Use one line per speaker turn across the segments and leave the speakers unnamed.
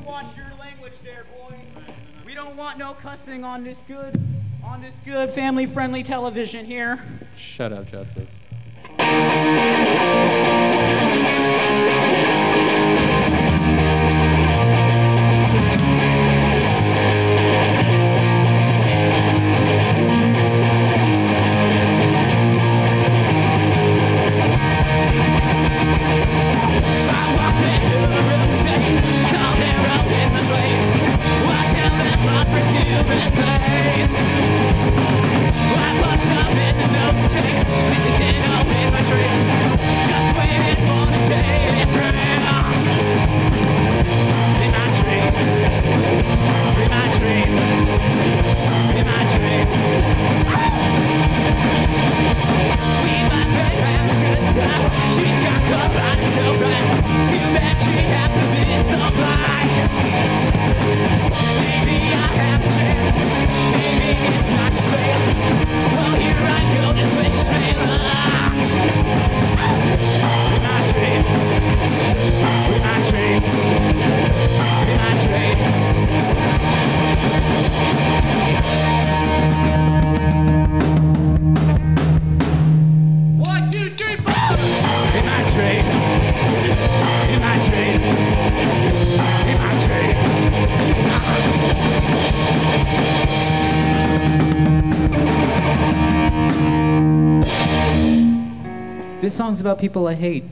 watch your language there, boy. We don't want no cussing on this good family-friendly television here.
Shut up, Justice.
This song's about people I hate.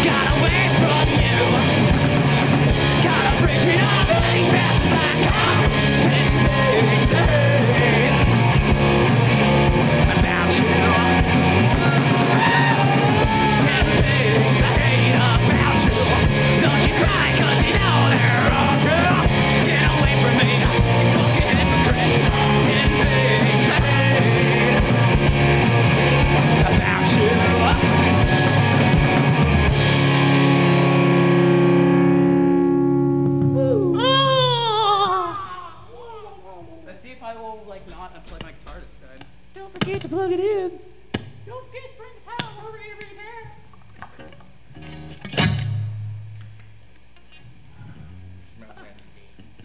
Got away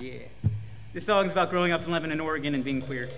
Yeah. This song's about growing up in Lebanon, Oregon, and being queer.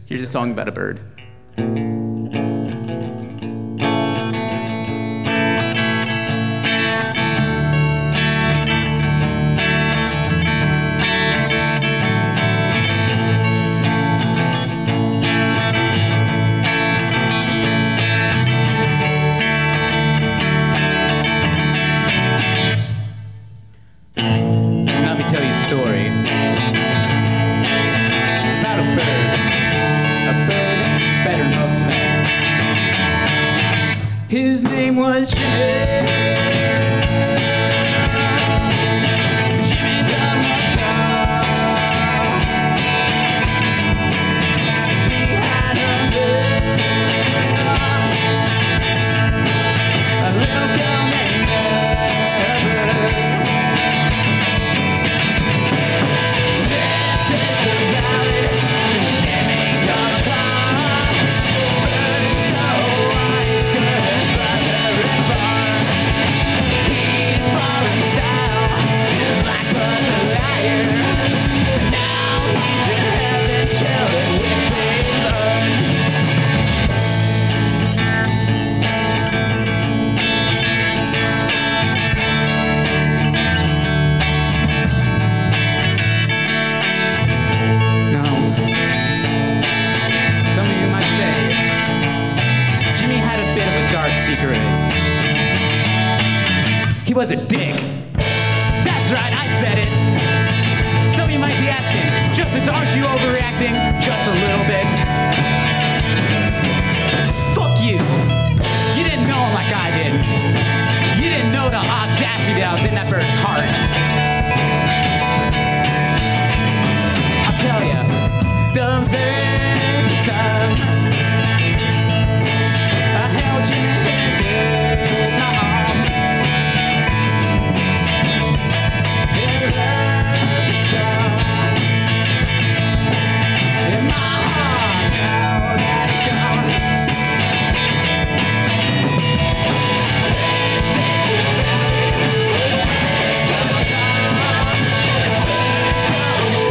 Here's a song about a bird. Let me tell you a story about a bird. A bird better than most men. His name was Jimmy. Jimmy the Macaw. He had a little girl named Ever. This is about it. Jimmy the Macaw. Bird so wise, good and fly very far. He'd fall in style, like a liar. Now he's in heaven, chilling with sweet blood. Now, some of you might say, Jimmy had a bit of a dark secret. He was a dick. That's right, I said it. Some of you might be asking, Justice, aren't you overreacting just a little bit? Fuck you. You didn't know him like I did. You didn't know the audacity that was in that bird's heart. I'll tell ya, the very first time I held your hand in my arm, it left the star in my heart. Now that it's gone, it's about it. So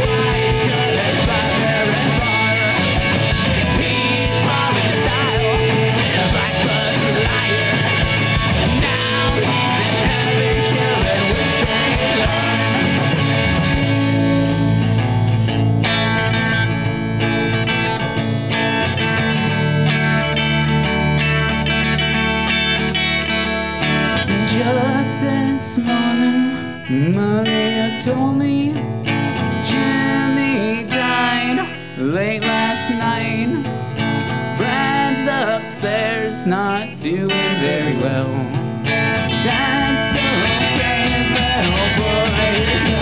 wise, good and fly very far. He'd fall in style, just like Buzz Lightyear. Now he's in heaven, chilling with straight line. Just this morning, Maria told me Jimmy died late last night. Brad's upstairs, not doing very well. That's okay, his little boy is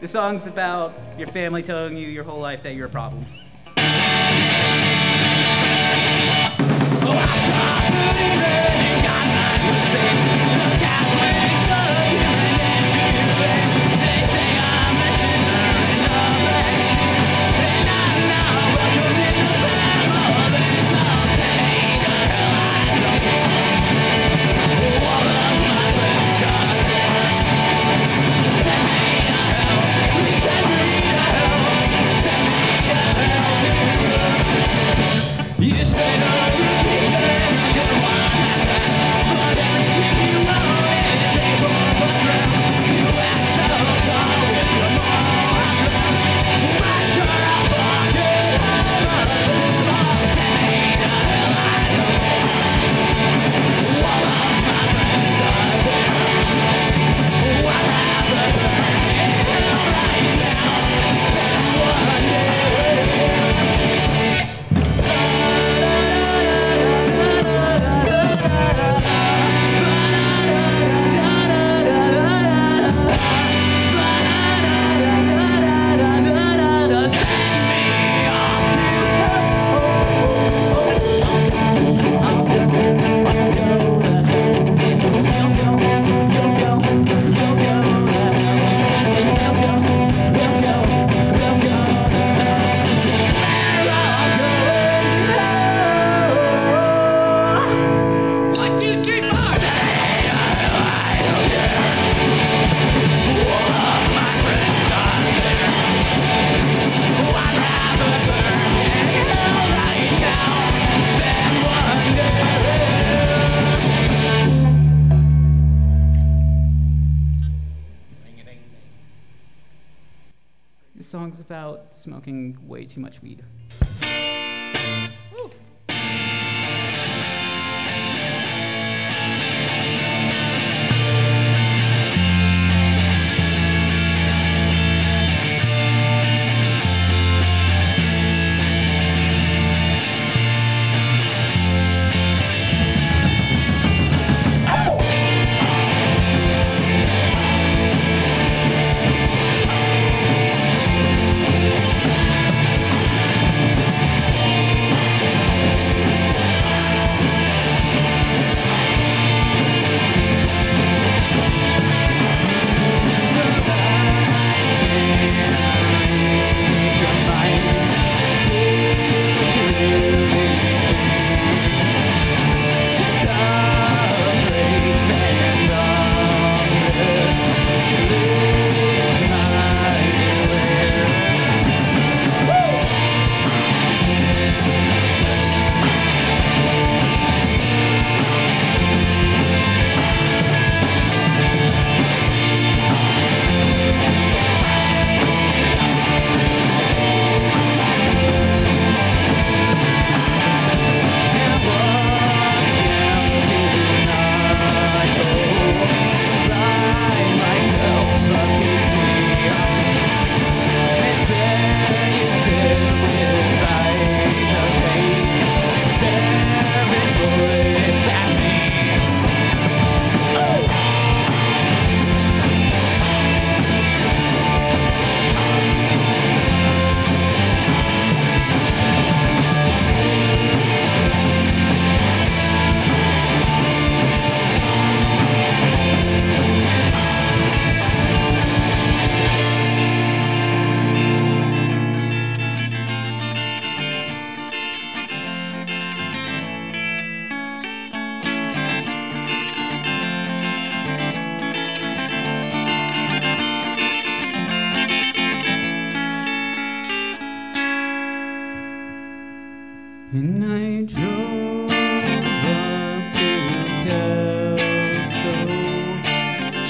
The song's about your family telling you your whole life that you're a problem. This song's about smoking way too much weed. Woo.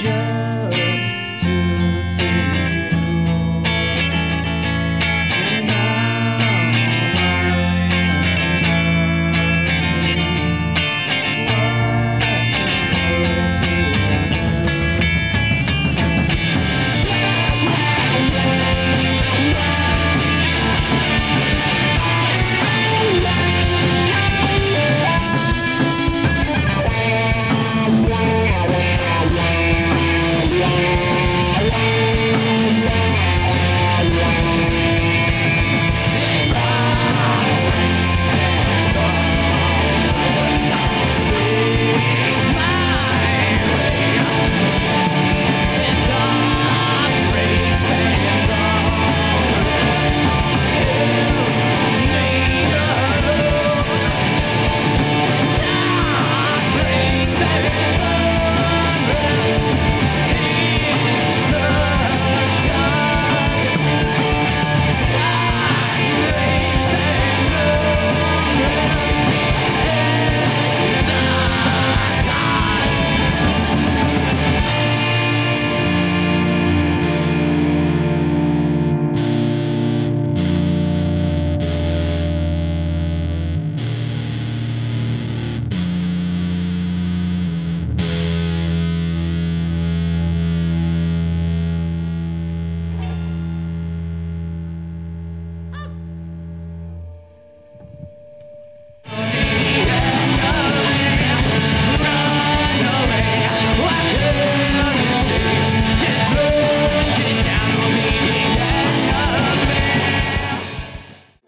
just to see you. And now what's more to do?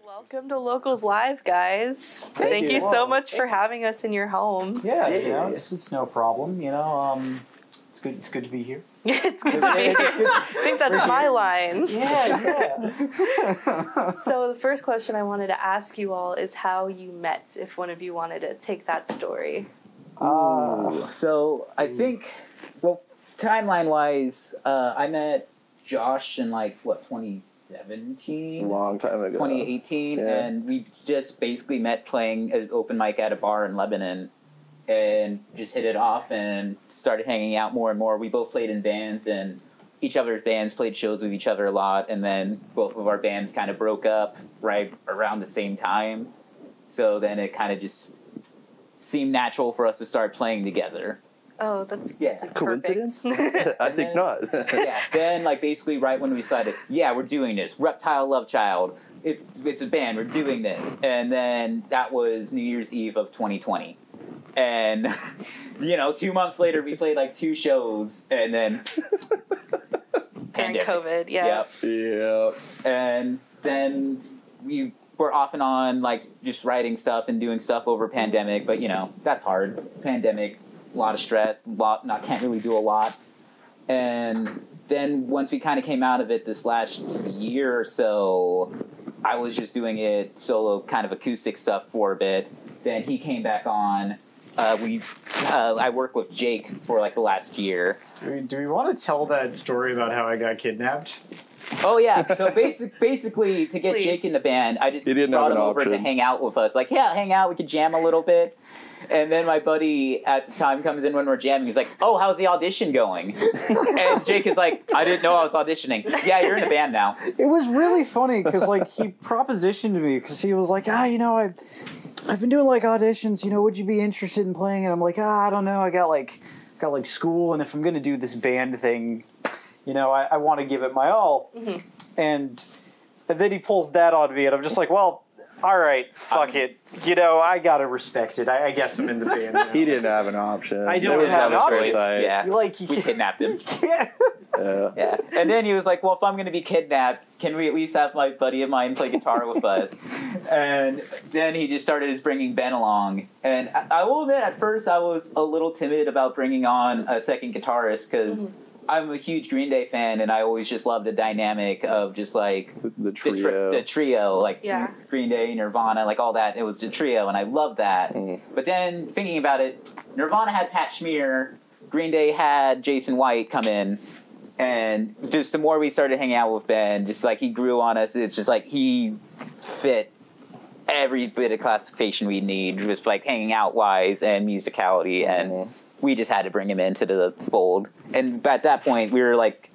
Welcome to Locals Live, guys. Thank you so much for having us in your home.
Yeah, you know, it's no problem. You know, it's good to be here.
It's good to be here. I think that's my line.
Yeah.
So the first question I wanted to ask you all is how you met, if one of you wanted to take that story.
So I think, well, timeline-wise, I met Josh in, like, what, 2017?
Long time ago.
2018,
Yeah.
and we just basically met playing an open mic at a bar in Lebanon, and just hit it off and started hanging out more and more. We both played in bands, and each other's bands played shows with each other a lot, and then both of our bands kind of broke up right around the same time. So then it kind of just seemed natural for us to start playing together.
Oh, that's like
Coincidence?
perfect.
I think not.
Yeah, then like basically right when we decided, yeah, we're doing this, Reptile Lovechild, it's a band, we're doing this. And then that was New Year's Eve of 2020. And, 2 months later, we played like 2 shows, and then
During
pandemic.
COVID, yeah.
Yep.
Yeah.
And then we were off and on, like, just writing stuff and doing stuff over pandemic, but, that's hard. Pandemic, a lot of stress, can't really do a lot. And then once we kind of came out of it this last year or so, I was just doing it solo, kind of acoustic stuff for a bit. Then he came back on. I worked with Jake for like the last year.
Do we want to tell that story about how I got kidnapped?
Oh yeah, so basically to get
Please.
Jake in the band, I just
He didn't
brought
have
him
an
over to
option.
hang out with us. Like, yeah, hang out, we could jam a little bit. And then my buddy at the time comes in when we're jamming. He's like, "Oh, how's the audition going?" And Jake is like, "I didn't know I was auditioning." "Yeah, you're in the band now."
It was really funny because like he propositioned to me because he was like, I've been doing like auditions. Would you be interested in playing? And I'm like, I don't know. I got like school, and if I'm gonna do this band thing, I want to give it my all.
Mm-hmm.
And then he pulls that on me, and I'm just like, well, all right, fuck it. I gotta respect it. I guess I'm in the band now.
He didn't have an option.
I don't
There was
have
no
an option.
oversight.
Yeah,
Like,
we kidnapped him.
Yeah.
Yeah, and then he was like, "Well, if I'm going to be kidnapped, can we at least have my buddy of mine play guitar with us?" And then he just started bringing Ben along. And I will admit, at first, I was a little timid about bringing on a second guitarist because I'm a huge Green Day fan, and I always just loved the dynamic of just like
The trio.
the trio, like
Yeah.
Green Day, Nirvana, like all that. It was the trio, and I loved that. But then thinking about it, Nirvana had Pat Schmier, Green Day had Jason White come in. And just the more we started hanging out with Ben, just like he grew on us, it's just like he fit every bit of classification we need, just like hanging out wise and musicality. And we just had to bring him into the fold. And at that point, we were like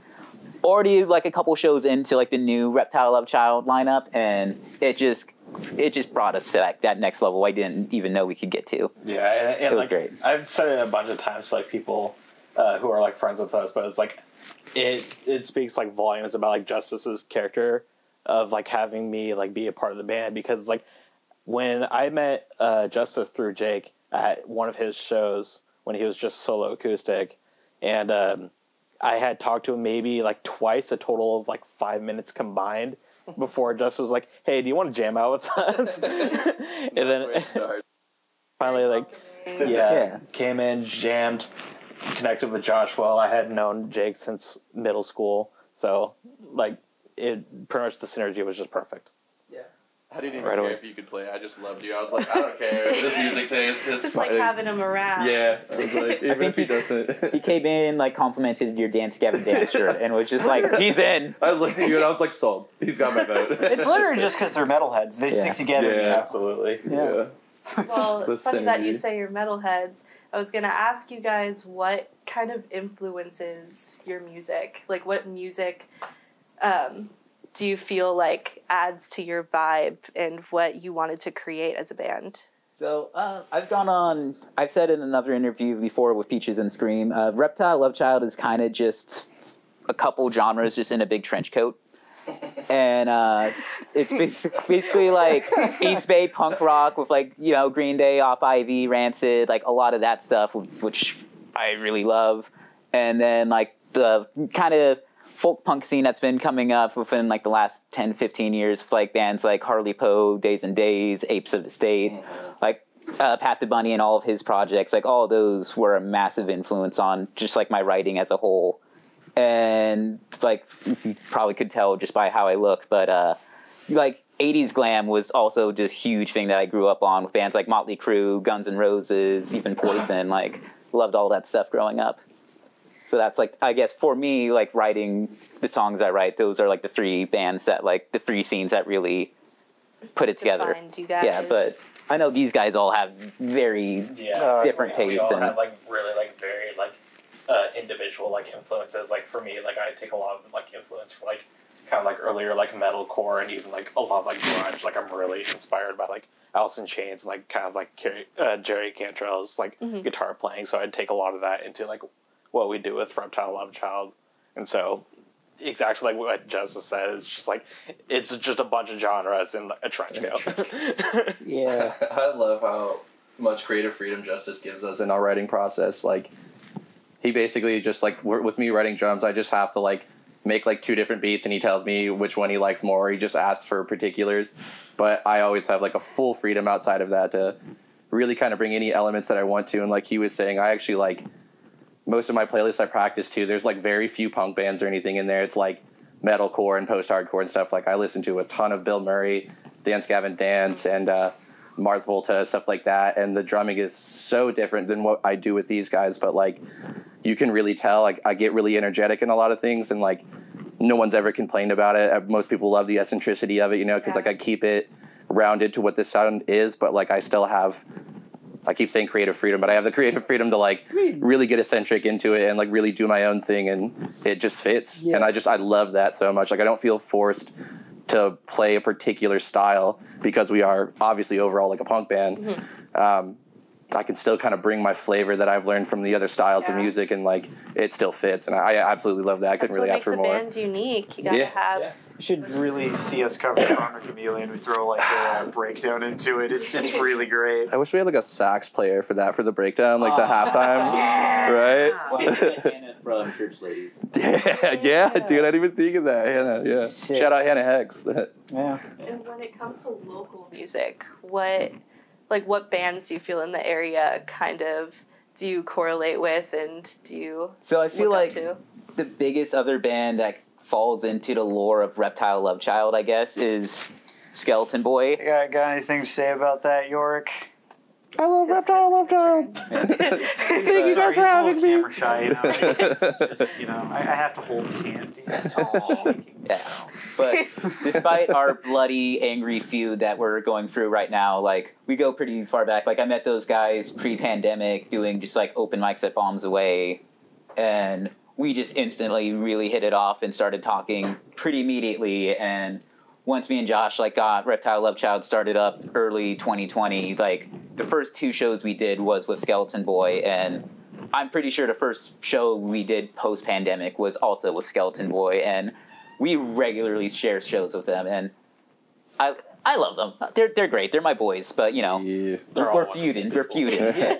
already like a couple shows into like the new Reptile Lovechild lineup, and it just brought us to like that next level I didn't even know we could get to.
Yeah, and
It was
like,
great.
I've said it a bunch of times to like people who are like friends with us, but it's like it speaks like volumes about like Justice's character of like having me like be a part of the band, because like when I met Justice through Jake at one of his shows when he was just solo acoustic, and I had talked to him maybe like twice, a total of like 5 minutes combined, before Justice was like, "Hey, do you want to jam out with us?" And then finally, like, yeah, came in, jammed, connected with Josh. Well, I had known Jake since middle school, so like it pretty much the synergy was just perfect.
I didn't even
Right
care
away.
if you could play. I just loved you. I was like, I don't care. This music taste is
Just like having him around.
Yeah. I was like, even
think
if he doesn't.
He came in, like, complimented your Dance Gavin Dance shirt, and was just like, he's in.
I looked at you and I was like, sold. He's got my vote.
It's literally just because they're metalheads. They stick together.
Yeah.
you know?
Absolutely.
Yeah.
Well,
The
it's funny that you
synergy.
say you're metalheads. I was going to ask you guys what kind of influences your music? Like, what music do you feel like adds to your vibe and what you wanted to create as a band?
So, I've said in another interview before with Peaches and Scream, Reptile Lovechild is kind of just a couple genres just in a big trench coat. And it's basically like East Bay punk rock with like, you know, Green Day, Op Ivy, Rancid, like a lot of that stuff, which I really love. And then like the kind of folk punk scene that's been coming up within like the last 10, 15 years with like bands like Harley Poe, Days and Days, Apes of the State, like Pat the Bunny and all of his projects, like all of those were a massive influence on just like my writing as a whole. And like you probably could tell just by how I look, but like 80s glam was also just a huge thing that I grew up on with bands like Motley Crue, Guns N' Roses, even Poison. Like loved all that stuff growing up. So that's like, I guess for me, like writing the songs I write, those are like the three bands that like the three scenes that really put it together.
Defined you guys.
Yeah, but I know these guys all have very different
we
tastes.
all
And
have like really like very like individual like influences. Like for me, like I take a lot of like influence from like kind of like earlier like metalcore and even like a lot of like grunge. Like I'm really inspired by like Alice in Chains and like kind of like Jerry Cantrell's like guitar playing. So I'd take a lot of that into like what we do with Reptile Lovechild. And so exactly like what Justice said, it's just like it's just a bunch of genres in a trench coat.
yeah.
I love how much creative freedom Justice gives us in our writing process. Like, he basically just like with me writing drums, I just have to like make like 2 different beats, and he tells me which one he likes more. He just asks for particulars, but I always have like a full freedom outside of that to really kind of bring any elements that I want to. And like he was saying, I actually like most of my playlists I practice to. There's like very few punk bands or anything in there. It's like metalcore and post-hardcore and stuff. Like I listen to a ton of Bill Murray, Dance Gavin Dance, and Mars Volta, stuff like that. And the drumming is so different than what I do with these guys. But like you can really tell, like I get really energetic in a lot of things, and like no one's ever complained about it. Most people love the eccentricity of it, you know, because like I keep it rounded to what the sound is, but like I still have, I keep saying creative freedom, but I have the creative freedom to like really get eccentric into it and like really do my own thing, and it just fits.
Yeah.
And I love that so much. Like I don't feel forced to play a particular style because we are obviously overall like a punk band. I can still kind of bring my flavor that I've learned from the other styles of music, and like it still fits. And I absolutely love that. I couldn't really ask for more.
That's what makes a band unique. You gotta have.
You should really see us cover Connor Chameleon. We throw like a breakdown into it. It's really great.
I wish we had like a sax player for that, for the breakdown, like the halftime, right?
From Church Ladies.
Yeah, dude, I didn't even think of that. Hannah, yeah.
Sick.
Shout out Hannah Hex.
Yeah.
And when it comes to local music, what bands do you feel in the area kind of do you correlate with, and do you
So I feel
look
like
up to?
the biggest other band that falls into the lore of Reptile Lovechild, I guess, is Skeleton Boy.
Got anything to say about that, Yorick?
I love
his
Reptile
friends
Lovechild.
Thank
you guys for having me.
Camera shy, you know. It's just, you know, I have to hold his hand. He's shaking.
Yeah. But despite our bloody, angry feud that we're going through right now, like, we go pretty far back. Like, I met those guys pre-pandemic doing just, like, open mics at Bombs Away, and we just instantly really hit it off and started talking pretty immediately. And once me and Josh, like, got Reptile Lovechild started up early 2020, like, the first 2 shows we did was with Skeleton Boy, and I'm pretty sure the first show we did post-pandemic was also with Skeleton Boy, and we regularly share shows with them, and I love them. They're great. They're my boys, but, you know,
Yeah.
we're feuding. We're feuding. Yeah.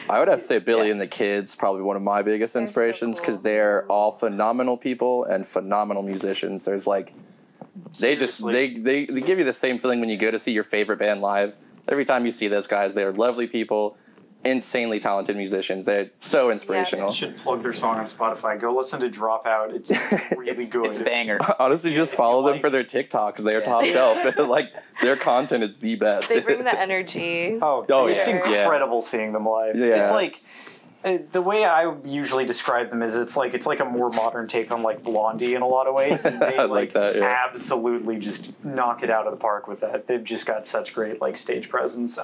I would have to say Billy and the Kids, probably one of my biggest
They're so
inspirations, because
cool.
they're all phenomenal people and phenomenal musicians. There's like, they give you the same feeling when you go to see your favorite band live. Every time you see those guys, they're lovely people, insanely talented musicians. They're so inspirational.
You should plug their song on Spotify. Go listen to Dropout. It's really good.
It's a banger.
Honestly, just follow them for their TikToks. They're top shelf. Like, their content is the best.
They bring the energy.
Oh, it's
yeah.
incredible seeing them live.
Yeah.
It's like the way I usually describe them is it's like a more modern take on like Blondie in a lot of ways, and they
I like that, yeah.
absolutely just knock it out of the park with that. They've just got such great like stage presence.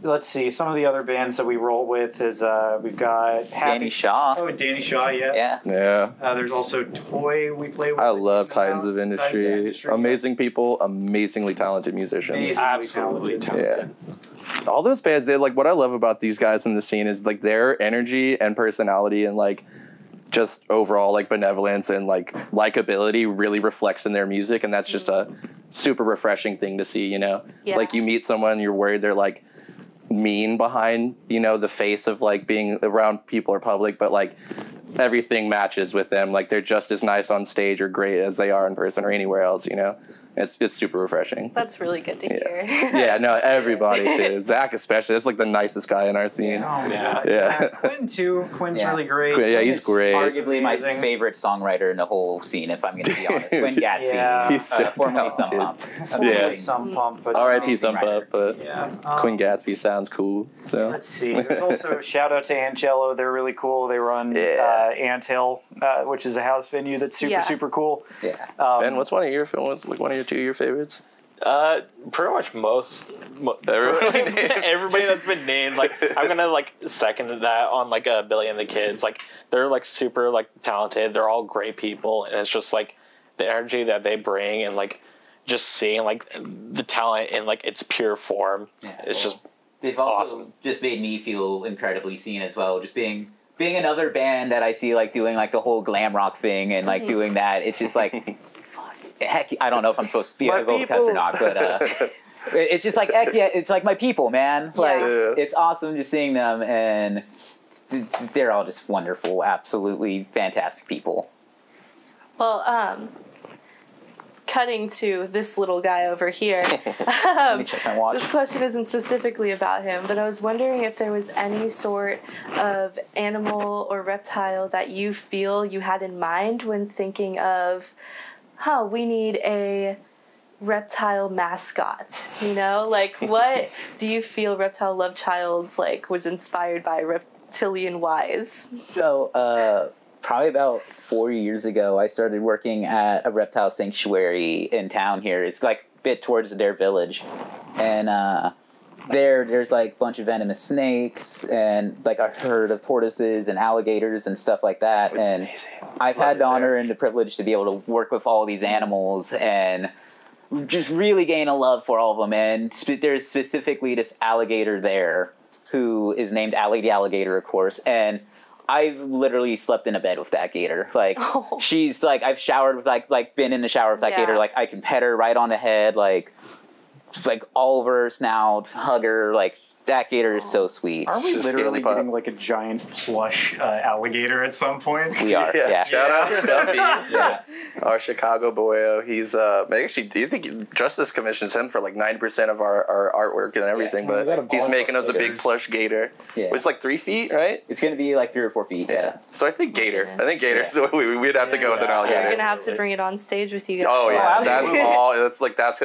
Let's see, some of the other bands that we roll with is we've got
Danny Shaw.
Oh, Danny Shaw, yeah.
Yeah.
Yeah.
There's also Toy we play with.
I
that
love
just came
Titans
out.
of Industry. Amazing people, amazingly talented musicians.
Amazingly
Absolutely
talented.
talented.
All those bands, they like, what I love about these guys in the scene is like their energy and personality and like just overall like benevolence and like likability really reflects in their music, and that's just a super refreshing thing to see, you know?
Yeah.
Like, you meet someone, you're worried they're like mean behind, you know, the face of like being around people or public, but like everything matches with them. Like, they're just as nice on stage or great as they are in person or anywhere else, you know? It's super refreshing.
That's really good to hear.
Yeah, no, everybody too. Zach especially. That's like the nicest guy in our scene.
Oh,
Yeah.
Yeah.
Quinn too. Quinn's
Yeah.
really great.
Yeah, he's
It's
great.
Arguably my
amazing.
favorite songwriter in the whole scene, if I'm going to be honest. Gwen Gatsby.
Yeah.
He's so
formerly Some
talented.
Pump.
Formerly Some Pump, but
R.I.P.
Amazing
Sump Up, but
yeah.
Quinn Gatsby sounds cool. So
Let's see. There's also a shout out to Angelo. They're really cool. They run
Yeah.
Ant Hill, which is a house venue that's super cool.
Yeah.
Ben, what's one of your films? Like one of your 2 of your favorites?
Pretty much everybody that's been named. Like, I'm gonna like second that on like Billy and the Kids. Like, they're like super like talented. They're all great people, and it's just like the energy that they bring, and like just seeing like the talent in like its pure form.
Yeah,
It's just
they've also
awesome.
just made me feel incredibly seen as well. Just being another band that I see like doing like the whole glam rock thing and like doing that. It's just like, fuck, heck, I don't know if I'm supposed to be a vocal test or not, but it's just like, heck yeah, it's like my people, man. Like, it's awesome just seeing them, and they're all just wonderful, absolutely fantastic people.
Well, cutting to this little guy over here.
Let me check my watch.
This question isn't specifically about him, but I was wondering if there was any sort of animal or reptile that you feel you had in mind when thinking of, we need a reptile mascot, you know? Like, what do you feel Reptile Lovechild's like was inspired by reptilian wise?
So, probably about 4 years ago, I started working at a reptile sanctuary in town here. It's like a bit towards their village. And there's like a bunch of venomous snakes and like a herd of tortoises and alligators and stuff like that.
It's
and
amazing.
I've had the honor and the privilege to be able to work with all these animals and just really gain a love for all of them. And there's specifically this alligator there who is named Allie the Alligator, of course. And I've literally slept in a bed with that gator. Like, she's like, I've showered with like been in the shower with that gator. Like, I can pet her right on the head, like all over her snout, hug her. Like, that gator is so sweet.
Are we
She's a
literally
scaly pup.
getting like a giant plush alligator at some point?
We are, yeah.
Shout out Stuffy.
Yeah.
Our Chicago boyo. He's actually. Do you think Justice commissions him for like 9% of our artwork and everything?
we got a
But he's
bunch
making
of
us a big
stickers.
plush gator.
Yeah.
It's like 3 feet, right?
It's gonna be like 3 or 4 feet. Yeah.
So I think gator. I think gator.
Yeah.
So we'd have to go with an
Yeah.
alligator.
You're gonna have to bring it on stage with you guys.
Oh yeah,
Oh,
that's
absolutely.
all.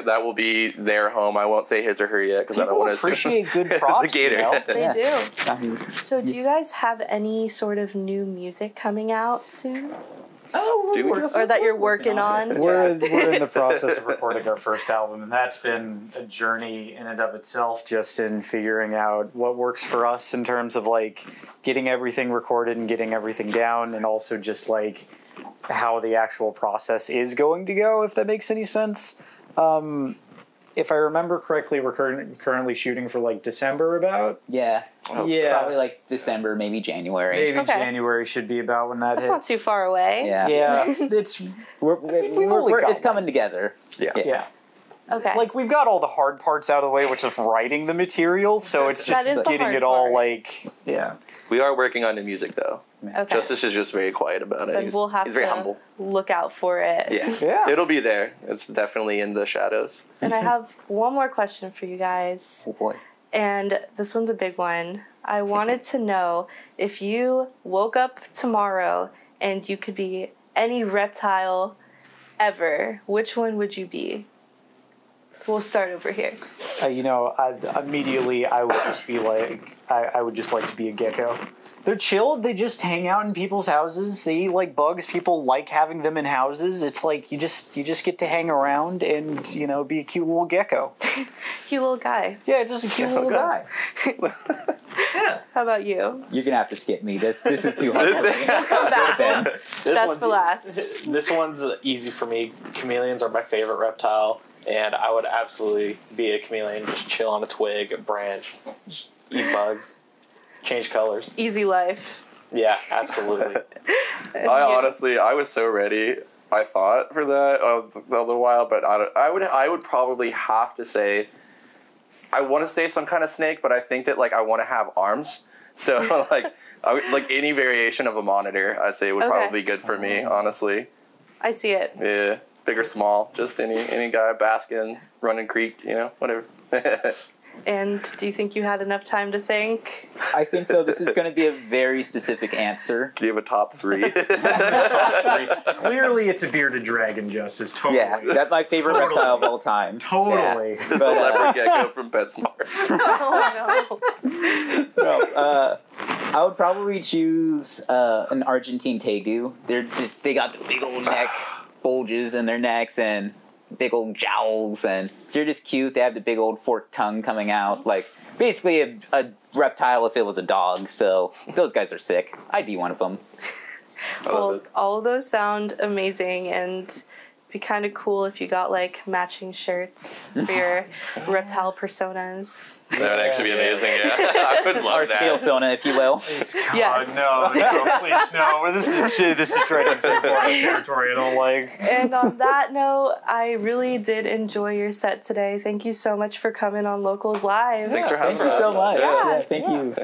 That will be their home. I won't say his or her yet because I don't
People
want to
appreciate good props.
the gator.
You know?
They
Yeah.
do.
I mean,
So, do you guys have any sort of new music coming out soon,
Do we?
or that you're working on?
We're in the process of recording our first album, and that's been a journey in and of itself, just in figuring out what works for us in terms of like getting everything recorded and getting everything down, and also just like how the actual process is going to go, if that makes any sense. If I remember correctly, we're currently shooting for like December about.
yeah.
Yeah.
Probably like December, maybe January.
Maybe
Okay.
January should be about when that
That's
hits.
not too far away.
Yeah.
Yeah, it's
We've
only got
it's coming together.
yeah.
Okay.
Like we've got all the hard parts out of the way, which is writing the material. So it's just
That is the
getting
hard
it all
part.
like
We are working on new music though.
Okay.
Justice is just very quiet about it.
Then we'll have
he's very
to
humble.
look out for it.
Yeah.
Yeah.
It'll be there. It's definitely in the shadows.
And I have one more question for you guys.
Oh boy.
And this one's a big one. I wanted to know if you woke up tomorrow and you could be any reptile ever, which one would you be? We'll start over here.
Immediately I would just be like, I would just like to be a gecko. They're chilled. They just hang out in people's houses. They eat like bugs. People like having them in houses. It's like you just get to hang around and be a cute little gecko.
Cute little guy.
Yeah, just a cute little guy.
How about you?
You're gonna have to skip me. This is too hard for me.
Come back.
Ben.
That's for last.
This one's easy for me. Chameleons are my favorite reptile, and I would absolutely be a chameleon. Just chill on a twig, a branch, just eat bugs, change colors.
Easy life.
Yeah, absolutely.
I was so ready. I thought for that a little while, but I would probably have to say I want to say some kind of snake, but I think that like I want to have arms. So like any variation of a monitor, I say would
Okay.
probably be good for me. Honestly,
I see it.
yeah, big or small, just any guy basking, running creek, whatever.
And do you think you had enough time to think?
I think so. This is going to be a very specific answer.
Do you have a top 3?
Clearly, it's a bearded dragon, Justice. Totally.
Yeah, that's my favorite
Totally.
reptile of all time.
Totally.
Yeah.
The
But,
leopard gecko from PetSmart.
Oh
no, I would probably choose an Argentine tegu. They got the big old neck bulges in their necks and big old jowls, and they're just cute. They have the big old forked tongue coming out, like basically a reptile if it was a dog. So those guys are sick. I'd be one of them.
Well, all of those sound amazing, and it'd be kind of cool if you got like matching shirts for your reptile personas.
That would actually be amazing. Yeah, I would love
Or
that.
scale sona, if you will.
Yes.
No, please, no. This is treading too far into territory I don't like.
And on that note, I really did enjoy your set today. Thank you so much for coming on Locals Live.
Thanks for having
Thank you
us.
so much.
Yeah.
Yeah, thank you.